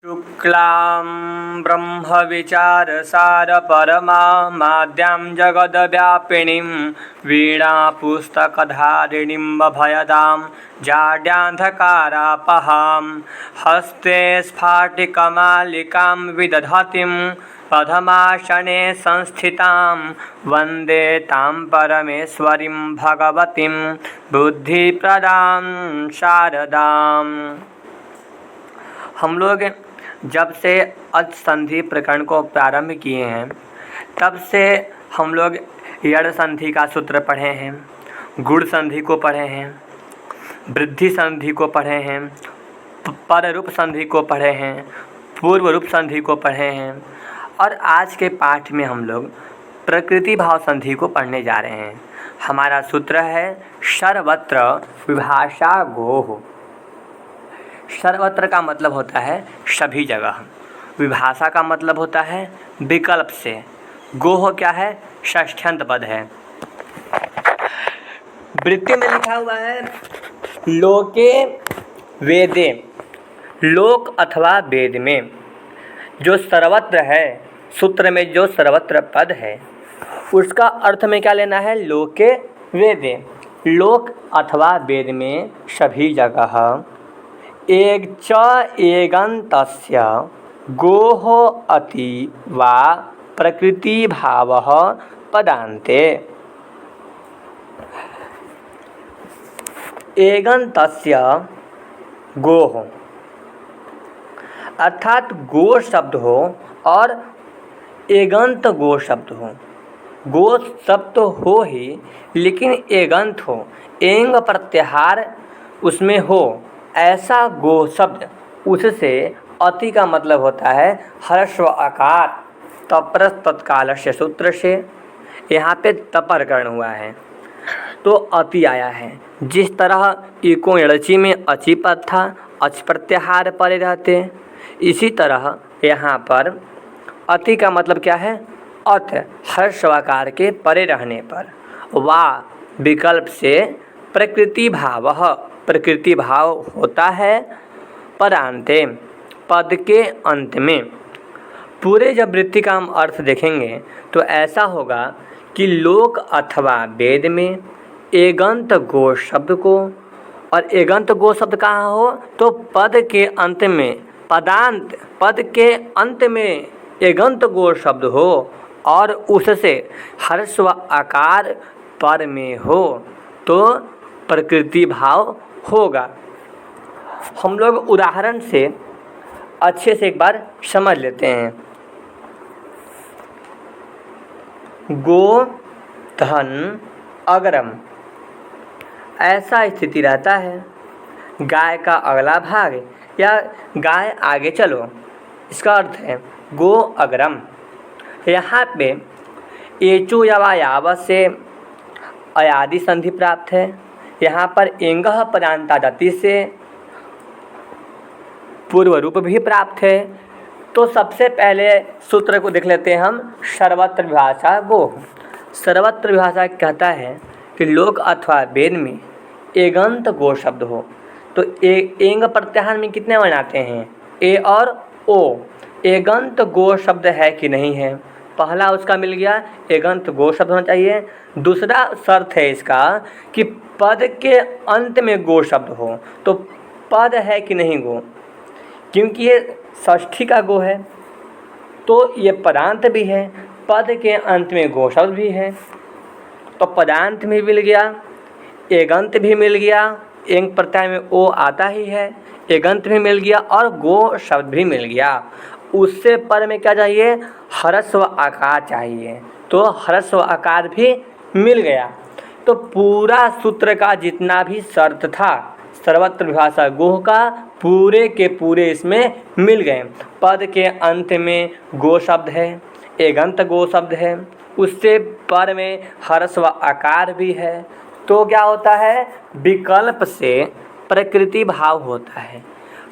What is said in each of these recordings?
शुक्लां ब्रह्मविचारसारपरमाद्यां जगद्व्यापिनीं वीणापुस्तकधारिणीं भयदां जाड्यान्धकारापहां हस्ते स्फाटिकमालिकां विदधतीं पद्मासने संस्थितां वन्दे तां परमेश्वरीं भगवतीं बुद्धिप्रदां शारदाम्। हम लोग जब से अच संधि प्रकरण को प्रारंभ किए हैं तब से हम लोग यड़ संधि का सूत्र पढ़े हैं, गुण संधि को पढ़े हैं, वृद्धि संधि को पढ़े हैं, पर रूप संधि को पढ़े हैं, पूर्व रूप संधि को पढ़े हैं और आज के पाठ में हम लोग प्रकृति भाव संधि को पढ़ने जा रहे हैं। हमारा सूत्र है सर्वत्र विभाषा गोः। सर्वत्र का मतलब होता है सभी जगह, विभाषा का मतलब होता है विकल्प से, गोह क्या है षष्ठ्यंत पद है। वृत्ति में लिखा हुआ है लोके वेदे, लोक अथवा वेद में जो सर्वत्र है, सूत्र में जो सर्वत्र पद है उसका अर्थ में क्या लेना है, लोके वेदे, लोक अथवा वेद में सभी जगह एक च एगन्तस्य गोः अति वा प्रकृति भावः पदान्ते। एगन्तस्य गोः अर्थात गो शब्द हो और एगंत गो शब्द हो। गो शब्द तो हो ही लेकिन एगंत हो, एंग प्रत्याहार उसमें हो, ऐसा गो शब्द, उससे अति का मतलब होता है हर्ष व आकार। तपरस तत्काल से सूत्र से यहाँ पे तपर करण हुआ है तो अति आया है। जिस तरह इको एड़ची में अची पद था, अच प्रत्याहार परे रहते, इसी तरह यहाँ पर अति का मतलब क्या है, अत हर्ष व आकार के परे रहने पर, वा विकल्प से प्रकृति भावः, प्रकृति भाव होता है पदान्ते, पद के अंत में। पूरे जब वृत्ति का हम अर्थ देखेंगे तो ऐसा होगा कि लोक अथवा वेद में एगंत गो शब्द को, और एगंत गो शब्द कहाँ हो तो पद के अंत में, पदांत पद के अंत में एगंत गो शब्द हो और उससे हर्ष व आकार पर में हो तो प्रकृति भाव होगा। हम लोग उदाहरण से अच्छे से एक बार समझ लेते हैं। गो धन अग्रम, ऐसा स्थिति रहता है। गाय का अगला भाग या गाय आगे चलो, इसका अर्थ है गो अग्रम। यहाँ पे एचु यवा याव से अयादि संधि प्राप्त है। यहाँ पर एंगः पदान्तादति से पूर्व रूप भी प्राप्त है। तो सबसे पहले सूत्र को देख लेते हैं हम, सर्वत्र विभाषा गोः। सर्वत्र विभाषा कहता है कि लोक अथवा वेद में एगंत गो शब्द हो तो एंग प्रत्याहार में कितने वर्ण आते हैं, ए और ओ। एगंत गो शब्द है कि नहीं है, पहला उसका मिल गया, एगंत गो शब्द होना चाहिए। दूसरा शर्त है इसका कि पद के अंत में गो शब्द हो, तो पद है कि नहीं गो, क्योंकि ये षष्ठी का गो है तो ये पदांत भी है, पद के अंत में गो शब्द भी है, तो पदांत भी मिल गया, एगंत भी मिल गया, एंग प्रत्यय में ओ आता ही है, एगंत भी मिल गया और गो शब्द भी मिल गया। उससे पर में क्या चाहिए, हर्ष व आकार चाहिए, तो हर्ष व आकार भी मिल गया। तो पूरा सूत्र का जितना भी शर्त था सर्वत्र विभाषा गोः का, पूरे के पूरे इसमें मिल गए। पद के अंत में गो शब्द है, एगंत गो शब्द है, उससे पर में हर्ष व आकार भी है, तो क्या होता है, विकल्प से प्रकृति भाव होता है।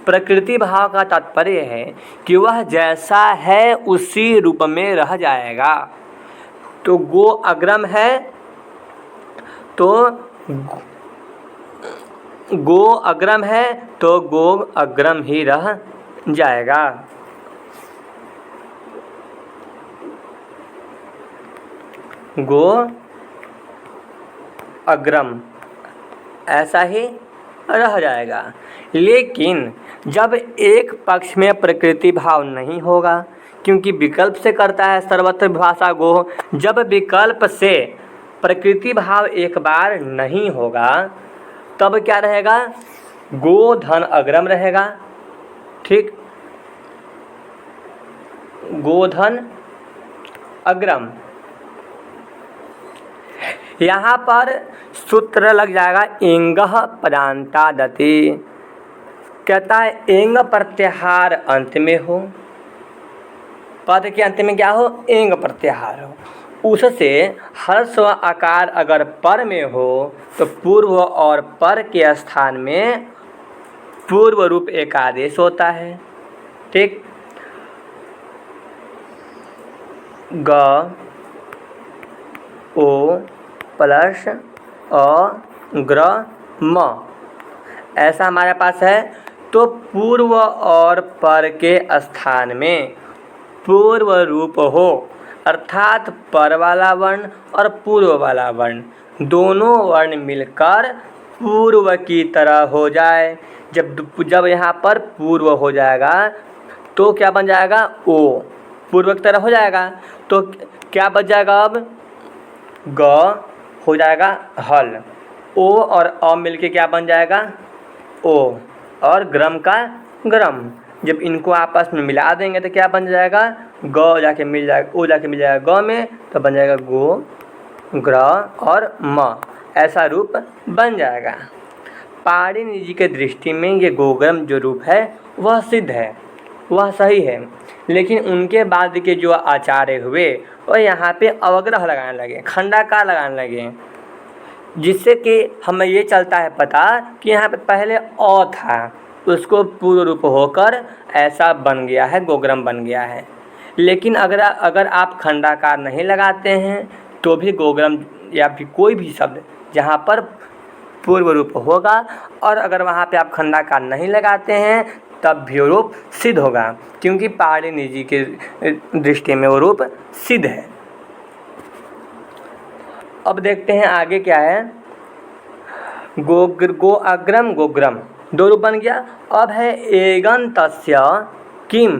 प्रकृति भाव का तात्पर्य है कि वह जैसा है उसी रूप में रह जाएगा। तो गो अग्रम है तो गो अग्रम है तो गो अग्रम ही रह जाएगा। गो अग्रम ऐसा ही रह जाएगा। लेकिन जब एक पक्ष में प्रकृति भाव नहीं होगा, क्योंकि विकल्प से करता है सर्वत्र विभाषा गो, जब विकल्प से प्रकृति भाव एक बार नहीं होगा तब क्या रहेगा, गो धन अग्रम रहेगा। ठीक, गोधन अग्रम। यहाँ पर सूत्र लग जाएगा एंगः पदांतादति। कहता है एंग प्रत्याहार अंत में हो, पद के अंत में क्या हो, एंग प्रत्याहार हो। उससे हर्ष व आकार अगर पर में हो तो पूर्व और पर के स्थान में पूर्व रूप एक आदेश होता है। ठीक, ग ओ प्लस अ ग्र म ऐसा हमारे पास है। तो पूर्व और पर के स्थान में पूर्व रूप हो, अर्थात पर वाला वर्ण और पूर्व वाला वर्ण दोनों वर्ण मिलकर पूर्व की तरह हो जाए। जब यहाँ पर पूर्व हो जाएगा तो क्या बन जाएगा, ओ पूर्व की तरह हो जाएगा। तो क्या बच जाएगा, अब ग हो जाएगा हल, ओ और अ मिलके क्या बन जाएगा, ओ, और ग्रम का ग्रम। जब इनको आपस में मिला देंगे तो क्या बन जाएगा, ग जाके मिल जाएगा, ओ जाके मिल जाएगा ग में, तो बन जाएगा गो ग्र और म, ऐसा रूप बन जाएगा। पाणिनि जी के दृष्टि में ये गोग्रम जो रूप है वह सिद्ध है, वह सही है। लेकिन उनके बाद के जो आचार्य हुए और यहाँ पे अवग्रह लगाने लगे, खंडाकार लगाने लगे, जिससे कि हमें ये चलता है पता कि यहाँ पे पहले अ था, उसको पूर्व रूप होकर ऐसा बन गया है, गोग्रम बन गया है। लेकिन अगर आप खंडाकार नहीं लगाते हैं तो भी गोग्रम या फिर कोई भी शब्द जहाँ पर पूर्व रूप होगा और अगर वहाँ पे आप खंडाकार नहीं लगाते हैं तब भी वो रूप सिद्ध होगा, क्योंकि पाणिनि जी के दृष्टि में वो रूप सिद्ध है। अब देखते हैं आगे क्या है, गो अग्रम गोग्रम दो रूप बन गया। अब है एगन्तस्य किम।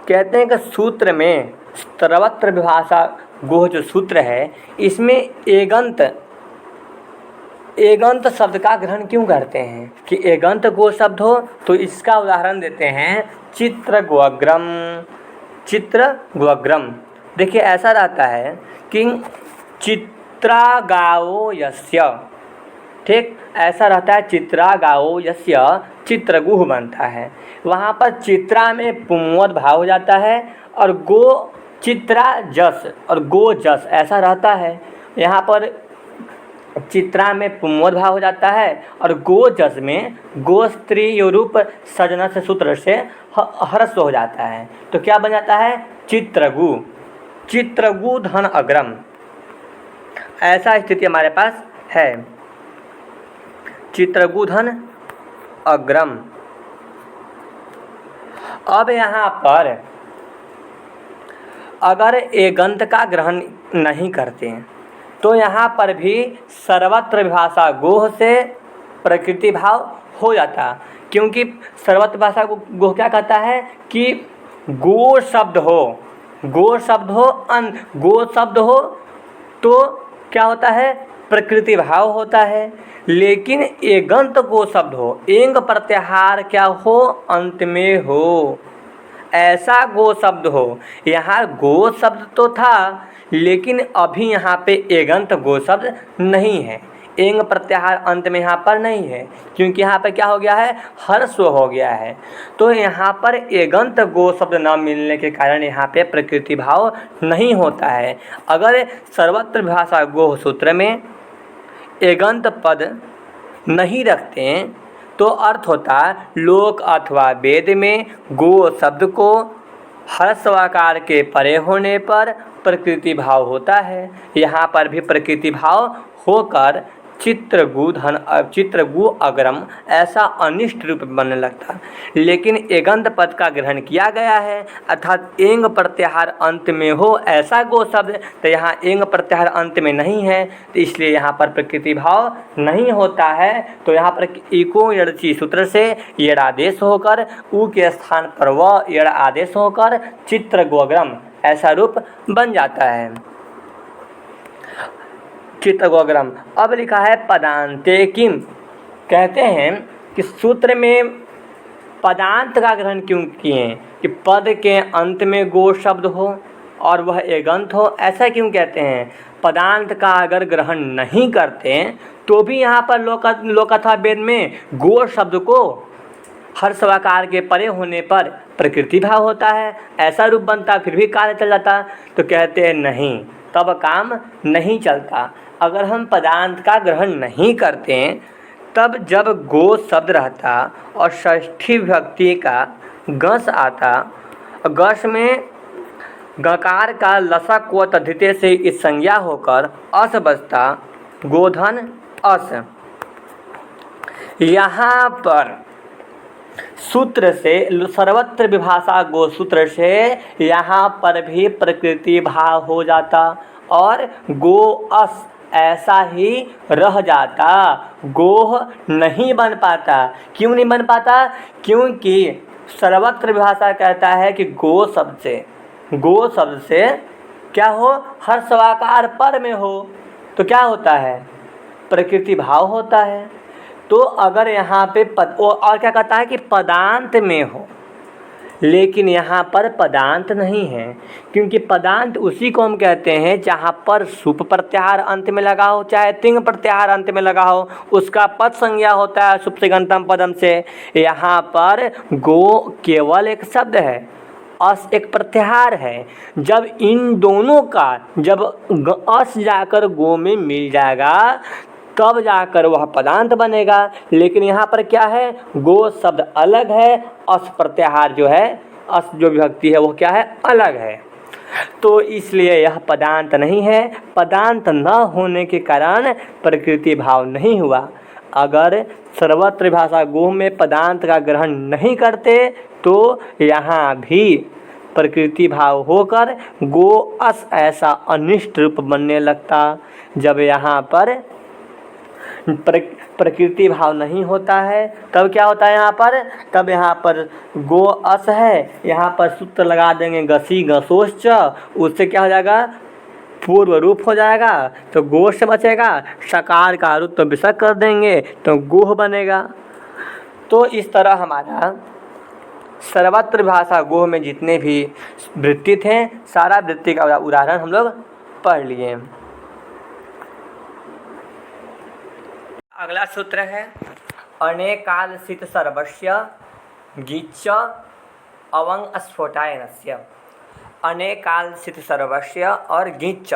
कहते हैं कि सूत्र में सर्वत्र विभाषा गोह जो सूत्र है इसमें एगंत शब्द का ग्रहण क्यों करते हैं कि एगंत गो शब्द हो, तो इसका उदाहरण देते हैं चित्र गोअग्रम। चित्र गोअग्रम देखिए ऐसा रहता है कि चित्रा गावो यस्य, ठीक, ऐसा रहता है चित्रा गावो यस्य चित्रगुह बनता है। वहाँ पर चित्रा में पुंवद भाव हो जाता है और गो चित्रा जस और गो जस ऐसा रहता है। यहाँ पर चित्रा में पुंवद भाव हो जाता है और गो जस में गो स्त्री यो रूप सजना से सूत्र से ह्रस्व हो जाता है। तो क्या बन जाता है, चित्रगु, चित्रगु धन अग्रम, ऐसा स्थिति हमारे पास है, चित्रगु धन अग्रम। अब यहाँ पर अगर एगंत का ग्रहण नहीं करते हैं तो यहाँ पर भी सर्वत्र विभाषा गोह से प्रकृति भाव हो जाता, क्योंकि सर्वत्र भाषा गोह क्या कहता है कि गो शब्द हो, गो शब्द हो, गो शब्द हो तो क्या होता है, प्रकृति भाव होता है। लेकिन एगंत गो शब्द हो, एंग प्रत्याहार क्या हो, अंत में हो, ऐसा गो शब्द हो। यहाँ गो शब्द तो था लेकिन अभी यहाँ पे एगंत गो शब्द नहीं है, एंग प्रत्याहार अंत में यहाँ पर नहीं है, क्योंकि यहाँ पे क्या हो गया है, ह्रस्व हो गया है। तो यहाँ पर एगंत गो शब्द न मिलने के कारण यहाँ पे प्रकृति भाव नहीं होता है। अगर सर्वत्र भाषा गोह सूत्र में एगंत पद नहीं रखते हैं तो अर्थ होता लोक अथवा वेद में गो शब्द को ह्रस्वाकार के परे होने पर प्रकृति भाव होता है। यहाँ पर भी प्रकृति भाव होकर चित्रगु अग्रम ऐसा अनिष्ट रूप बनने लगता। लेकिन एगंत पद का ग्रहण किया गया है अर्थात एंग प्रत्याहार अंत में हो ऐसा गो शब्द, तो यहाँ एंग प्रत्याहार अंत में नहीं है, तो इसलिए यहाँ पर प्रकृति भाव नहीं होता है। तो यहाँ पर इको यड़ची सूत्र से यड़ आदेश होकर उ के स्थान पर व यड़ आदेश होकर चित्रगोग्रम ऐसा रूप बन जाता है, चित्रगोग्रम। अब लिखा है पदांते किम, कहते हैं कि सूत्र में पदांत का ग्रहण क्यों किए कि पद के अंत में गो शब्द हो और वह एगंत हो, ऐसा क्यों कहते हैं। पदांत का अगर ग्रहण नहीं करते तो भी यहाँ पर लोक अथवा वेद में गो शब्द को हर्षवाकार के परे होने पर प्रकृति भाव होता है, ऐसा रूप बनता, फिर भी कार्य चल जाता। तो कहते हैं नहीं, तब काम नहीं चलता। अगर हम पदांत का ग्रहण नहीं करते तब जब गो शब्द रहता और षष्ठी विभक्ति का गस आता, गस में गकार का लसक व तद्धिते से इस संज्ञा होकर अस बचता, गोधन अस। यहाँ पर सूत्र से सर्वत्र विभाषा गो सूत्र से यहाँ पर भी प्रकृति भाव हो जाता और गो अस ऐसा ही रह जाता, गोह नहीं बन पाता। क्यों नहीं बन पाता, क्योंकि सर्वत्र विभाषा कहता है कि गो शब्द से क्या हो, हर्षवाकार पर में हो, तो क्या होता है, प्रकृति भाव होता है। तो अगर यहाँ पे और क्या कहता है कि पदांत में हो, लेकिन यहाँ पर पदांत नहीं है, क्योंकि पदांत उसी को हम कहते हैं जहाँ पर सुप प्रत्याहार अंत में लगा हो चाहे तिंग प्रत्याहार अंत में लगा हो, उसका पद संज्ञा होता है सुप से गंतम पदम से। यहाँ पर गो केवल एक शब्द है, अस एक प्रत्याहार है। जब इन दोनों का अस जाकर गो में मिल जाएगा तब जाकर वह पदांत बनेगा। लेकिन यहाँ पर क्या है, गो शब्द अलग है, अस प्रत्याहार जो है, अस जो विभक्ति है वो क्या है, अलग है। तो इसलिए यह पदांत नहीं है। पदांत न होने के कारण प्रकृति भाव नहीं हुआ। अगर सर्वत्र भाषा गो में पदांत का ग्रहण नहीं करते तो यहाँ भी प्रकृति भाव होकर गो अस ऐसा अनिष्ट रूप बनने लगता। जब यहाँ पर प्रकृति भाव नहीं होता है तब क्या होता है, यहाँ पर तब यहाँ पर गो अस है, यहाँ पर सूत्र लगा देंगे गसी गसोश्च, उससे क्या हो जाएगा, पूर्व रूप हो जाएगा, तो गोश बचेगा, सकार का रूप तो विसर्ग कर देंगे तो गोह बनेगा। तो इस तरह हमारा सर्वत्र भाषा गोह में जितने भी वृत्ति थे सारा वृत्ति का उदाहरण हम लोग पढ़ लिए। अगला सूत्र है अनेकालसित सर्वस्य गीच अवंग स्फोटायनस्य। अनेकालसित सर्वस्य और गीच,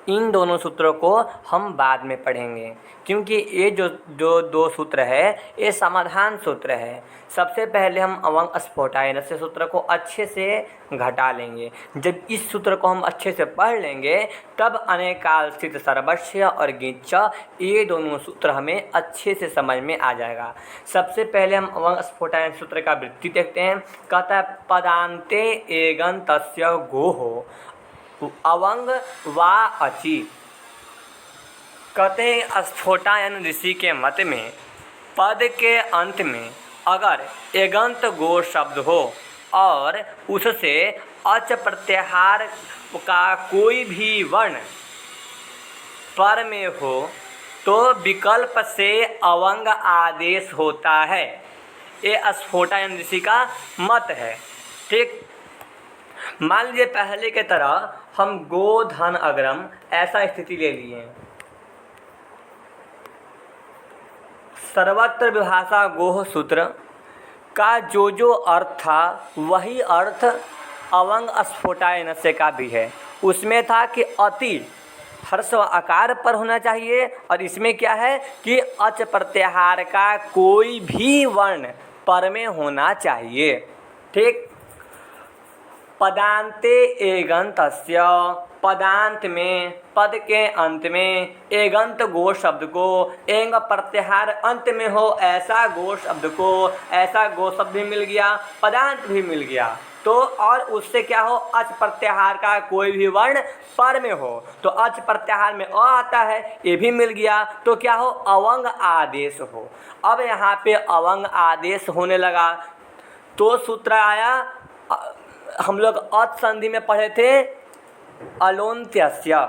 इन दोनों सूत्रों को हम बाद में पढ़ेंगे, क्योंकि ये जो दो सूत्र है ये समाधान सूत्र है। सबसे पहले हम अवंग स्फोटायनस्य सूत्र को अच्छे से घटा लेंगे। जब इस सूत्र को हम अच्छे से पढ़ लेंगे तब अनेकालसित सर्वस्य और गीच, ये दोनों सूत्र हमें अच्छे से समझ में आ जाएगा। सबसे पहले हम अवंग स्फोटायन सूत्र का वृत्ति देखते हैं। कहता है पदांते एगन्तस्य गोहो अवंग वा अचि। कहते हैं स्फोटायन ऋषि के मत में पद के अंत में अगर एगंत गो शब्द हो और उससे अच प्रत्याहार का कोई भी वर्ण पर में हो तो विकल्प से अवंग आदेश होता है। ये स्फोटायन ऋषि का मत है। ठीक, मान लीजिए पहले के तरह हम गो धन अग्रम ऐसा स्थिति ले लिए। सर्वत्र विभाषा गोह सूत्र का जो अर्थ था वही अर्थ अवंग स्फोटायनस्य का भी है। उसमें था कि अति हर्ष व आकार पर होना चाहिए और इसमें क्या है कि अच प्रत्याहार का कोई भी वर्ण पर में होना चाहिए। ठीक, पदांते एगन्तस्य, पदांत में, पद के अंत में एगंत गो शब्द को, एंग प्रत्याहार अंत में हो ऐसा गो शब्द को, ऐसा गो शब्द भी मिल गया, पदांत भी मिल गया। तो और उससे क्या हो, अच प्रत्याहार का कोई भी वर्ण पर में हो, तो अच प्रत्याहार में अ आता है, ये भी मिल गया। तो क्या हो, अवंग आदेश हो। अब यहाँ पे अवंग आदेश होने लगा तो सूत्र आया, हम लोग अच संधि में पढ़े थे, अलोन्त्यस्य,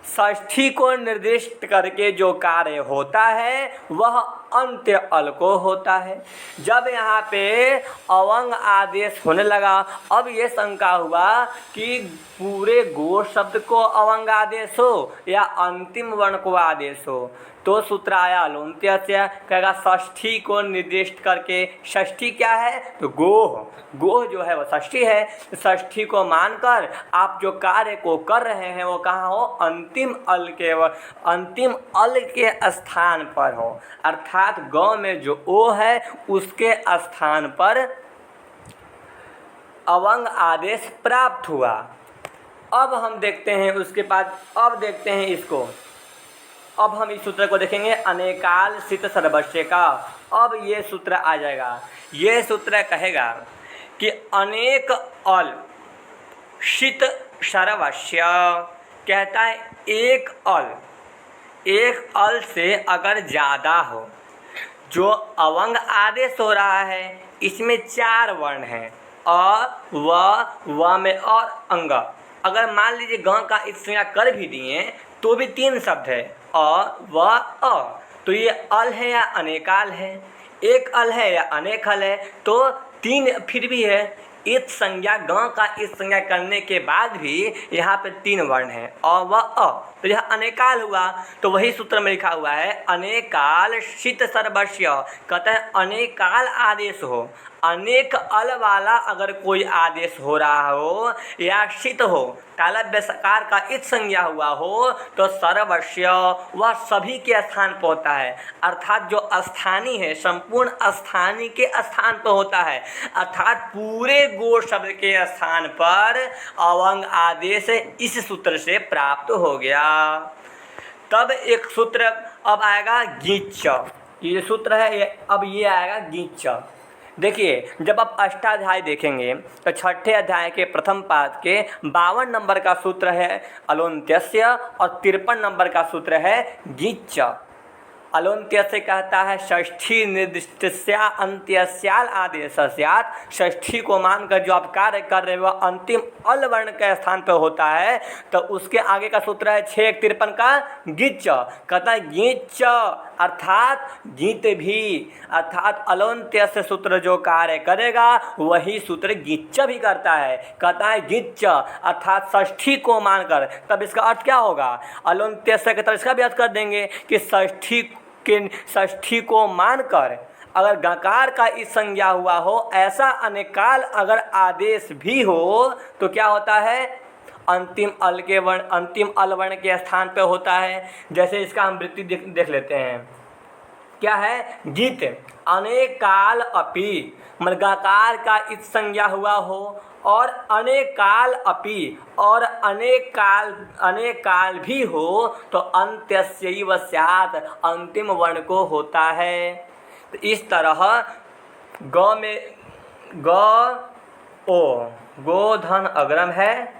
षष्ठी को निर्दिष्ट करके जो कार्य होता है वह अंत्य अल को होता है। जब यहाँ पे अवंग आदेश होने लगा, अब ये शंका हुआ कि पूरे गो शब्द को अवंग आदेश हो या अंतिम वर्ण को आदेश हो। तो सूत्र आया अलोन्त्य से, कहेगा षष्ठी को निर्दिष्ट करके। षष्ठी क्या है, तो गोह जो है वह षष्ठी है। षष्ठी को मानकर आप जो कार्य को कर रहे हैं वो कहाँ हो, अंतिम अल के स्थान पर हो, अर्थात गौ में जो ओ है उसके स्थान पर अवंग आदेश प्राप्त हुआ। अब हम देखते हैं उसके बाद, अब देखते हैं इसको, अब हम इस सूत्र को देखेंगे अनेकाल सित सर्वस्व का। अब ये सूत्र आ जाएगा, ये सूत्र कहेगा कि अनेक अल शित सर्वस्व, कहता है एक अल से अगर ज़्यादा हो, जो अवंग आदेश हो रहा है इसमें 4 वर्ण हैं, अ व में और अंग। अगर मान लीजिए गाँव का संज्ञा कर भी दिए तो भी 3 शब्द है, अ व अ, तो ये अल है या अनेकाल है, एक अल है या अनेक अल है, तो 3 फिर भी है। इस संज्ञा गाँव का इस संज्ञा करने के बाद भी यहाँ पे 3 वर्ण हैं, अ व अ, तो यह अनेकाल हुआ। तो वही सूत्र में लिखा हुआ है अनेकाल शित सर्वस्व, कहते हैं अनेकाल आदेश हो, अनेक अल वाला अगर कोई आदेश हो रहा हो या शित हो, तालव्य सकार का इत संज्ञा हुआ हो, तो सर्वस्व वह सभी के स्थान पर होता है, अर्थात जो स्थानीय है संपूर्ण स्थानीय के स्थान पर होता है, अर्थात पूरे गो शब्द के स्थान पर अवंग आदेश इस सूत्र से प्राप्त हो गया। तब एक सूत्र अब आएगा गीच, ये सूत्र है अब ये आएगा गीच। देखिए जब आप अष्टाध्याय देखेंगे तो छठे अध्याय के प्रथम पाद के 52 नंबर का सूत्र है अलोन्त्यस्य और 53 नंबर का सूत्र है गीच। अलोन्त्यस्य कहता है षष्ठी निर्दिष्टस्या अंत्यस्याल आदेश स्यात्, षष्ठी को मानकर जो आप कार्य कर रहे हो वह अंतिम अल वर्ण के स्थान पर होता है, तो उसके आगे का सूत्र है 6:53 का गीच। कहता है गीच अर्थात गीत भी, अर्थात अलोन्त्यस्य सूत्र जो कार्य करेगा वही सूत्र गीच भी करता है। कहता है गीच अर्थात षष्ठी को मानकर, तब इसका अर्थ क्या होगा, अलोन्त्यस्य की तरह इसका भी अर्थ कर देंगे कि षष्ठी को मानकर अगर गकार का इस संज्ञा हुआ हो, ऐसा अनेकाल अगर आदेश भी हो तो क्या होता है, अंतिम अल वर्ण के स्थान पे होता है। जैसे इसका हम वृत्ति देख लेते हैं, क्या है, गीत अनेकाल अपि, गकार का इस संज्ञा हुआ हो और अनेकाल अपि और अनेकाल भी हो तो अंत्यस्यैव स्यात्, अंतिम वर्ण को होता है। तो इस तरह गौ में गोधन अग्रम है,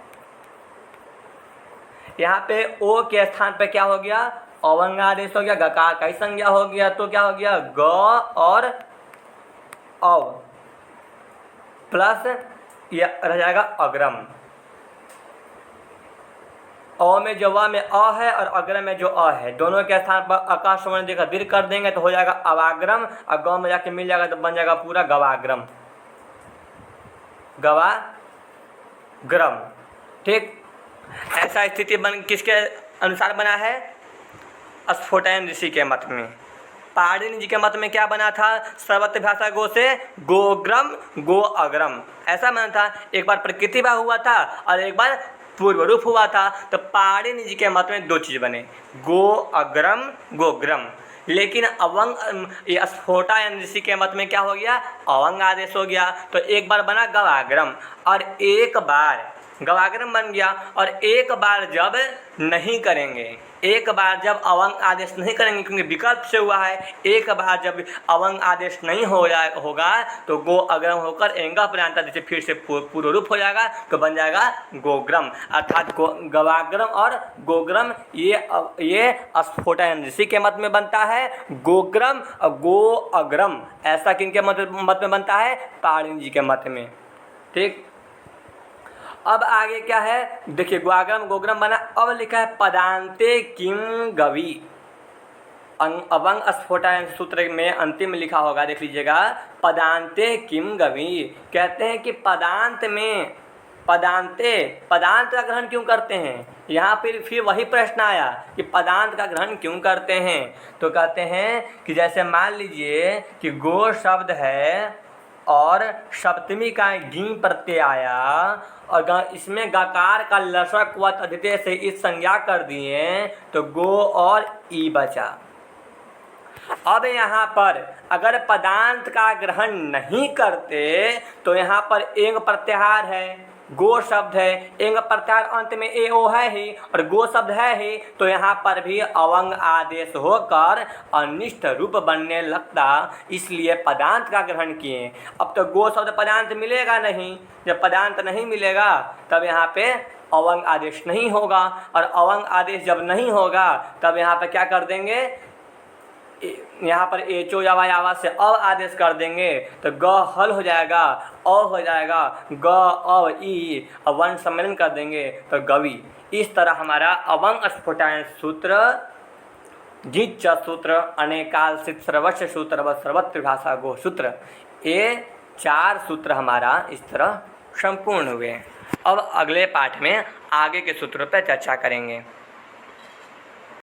यहाँ पे ओ के स्थान पे क्या हो गया, अवंग आदेश हो गया, गकार का ही संज्ञा हो गया, तो क्या हो गया, ग और अव प्लस ये रह जाएगा अग्रम। अ में जो व में अ है और अग्रम में जो अ है, दोनों के स्थान पर आकाश वर्ण देकर दीर्घ कर देंगे तो हो जाएगा अवाग्रम, और गौ में जाके मिल जाएगा तो बन जाएगा पूरा गवाग्रम, गवाग्रम। ठीक, ऐसा स्थिति बन किसके अनुसार बना है, स्फोटयन ऋषि के मत में। पाणिनि जी के मत में क्या बना था, सर्वत्र भाषा गो से गोग्रम गो अग्रम ऐसा बना था। एक बार प्रकृति भाव हुआ था और एक बार पूर्व रूप हुआ था। तो पाणिनि जी के मत में 2 चीज़ बने, गो अग्रम गोग्रम। लेकिन अवंग स्फोटायन ऋषि के मत में क्या हो गया, अवंग आदेश हो गया। तो एक बार बना गवाग्रम और एक बार गवाग्रम बन गया। और एक बार जब नहीं करेंगे, एक बार जब अवंग आदेश नहीं करेंगे, क्योंकि विकल्प से हुआ है, एक बार जब अवंग आदेश नहीं होगा तो गो अग्रम होकर एंग प्रांत जैसे फिर से पूर्व रूप हो जाएगा, तो बन जाएगा गोग्रम। अर्थात गवाग्रम और गोग्रम ये स्फोटायनऋषि के मत में बनता है, गोग्रम और गो अग्रम ऐसा किनके मत में बनता है, पाणिनि जी के मत में। ठीक, अब आगे क्या है, देखिए ग्वाग्रम गोग्रम बना। अब लिखा है पदांते किम गवि, अवंग स्फोटायन सूत्र में अंतिम लिखा होगा, देख लीजिएगा, पदांते किम गवि। कहते हैं कि पदांत में, पदांत का ग्रहण क्यों करते हैं। यहाँ फिर वही प्रश्न आया कि पदांत का ग्रहण क्यों करते हैं। तो कहते हैं कि जैसे मान लीजिए कि गो शब्द है और सप्तमी का गी प्रत्यय आया और इसमें गकार का लसक व अद्वितीय से इस संज्ञा कर दिए, तो गो और ई बचा। अब यहाँ पर अगर पदांत का ग्रहण नहीं करते तो यहाँ पर एंग प्रत्याहार है, गो शब्द है, एंग प्रत्याहार अंत में ए ओ है ही और गो शब्द है ही, तो यहाँ पर भी अवंग आदेश होकर अनिष्ट रूप बनने लगता, इसलिए पदांत का ग्रहण किए। अब तो गो शब्द पदांत मिलेगा नहीं, जब पदांत नहीं मिलेगा तब यहाँ पे अवंग आदेश नहीं होगा, और अवंग आदेश जब नहीं होगा तब यहाँ पे क्या कर देंगे, यहाँ पर एचो या वाई आवाज से अव आदेश कर देंगे, तो ग हल हो जाएगा, अ हो जाएगा, ग अव ई, वर्ण सम्मेलन कर देंगे तो गवि। इस तरह हमारा अवंग स्फोटायन सूत्र, जिच सूत्र, अनेकालसित सर्वस्व सूत्र व सर्वत्र भाषा गो सूत्र, ये 4 सूत्र हमारा इस तरह संपूर्ण हुए। अब अगले पाठ में आगे के सूत्रों पर चर्चा करेंगे।